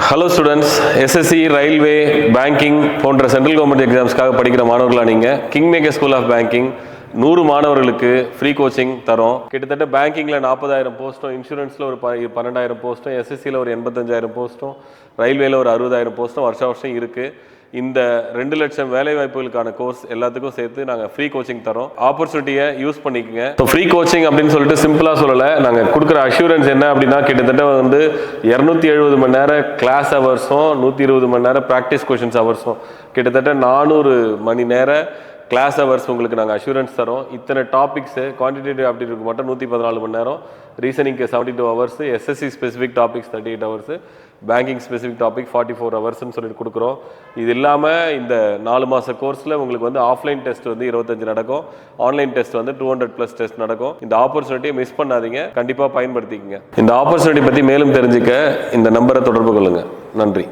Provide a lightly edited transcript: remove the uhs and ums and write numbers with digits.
Hello students, SSC, railway, banking போன்ற central government எக்ஸாம்ஸ்க்காக படிக்கிற மாணவர்களாக நீங்கள் king maker school of banking 100 மாணவர்களுக்கு ஃப்ரீ கோச்சிங் தரோம். கிட்டத்தட்ட பேங்கிங்கில் 40,000 போஸ்ட்டும், இன்சூரன்ஸில் ஒரு 12,000 போஸ்ட்டும், எஸ்எஸ்சியில் ஒரு 85,000 போஸ்ட்டும், ரயில்வேல ஒரு 60,000 போஸ்ட்டும் வருஷம் இருக்குது. இந்த 2 லட்சம் வேலைவாய்ப்புகளுக்கான கோர்ஸ் எல்லாத்துக்கும் சேர்த்து நாங்கள் ஃப்ரீ கோச்சிங் தரோம். ஆப்பர்ச்சுனிட்டியை யூஸ் பண்ணிக்கோங்க. ஸோ ஃப்ரீ கோச்சிங் அப்படின்னு சொல்லிட்டு சிம்பிளாக சொல்லலை. நாங்கள் கொடுக்குற அஷூரன்ஸ் என்ன அப்படின்னா, கிட்டத்தட்ட 270 மணி நேரம் கிளாஸ் ஹவர்ஸும் 120 மணி நேரம் ப்ராக்டிஸ் கொஷின்ஸ் ஹவர்ஸும், கிட்டத்தட்ட 400 மணி நேரம் கிளாஸ் ஹவர்ஸ் உங்களுக்கு நாங்கள் அஷூரன்ஸ் தரோம். இத்தனை டாபிக்ஸு, குவான்டிடேட்டிவ் ஆப்டிடியூட்க்கு மட்டும் 114 மணி நேரம், ரீசனிங்க்கு 72 hours, SSC specific topics 38 hours, banking specific topic 44 ஹவர்ஸ்ன்னு சொல்லிட்டு கொடுக்குறோம். இது இல்லாமல் இந்த 4 மாத கோர்ஸில் உங்களுக்கு ஆஃப்லைன் டெஸ்ட் 25 நடக்கும், ஆன்லைன் டெஸ்ட் 200+ டெஸ்ட் நடக்கும். இந்த ஆப்பர்ச்சுனிட்டியை மிஸ் பண்ணாதீங்க, கண்டிப்பாக பயன்படுத்திக்கங்க. இந்த ஆப்பர்ச்சுனிட்டி பற்றி மேலும் தெரிஞ்சுக்க இந்த நம்பரை தொடர்பு கொள்ளுங்கள். நன்றி.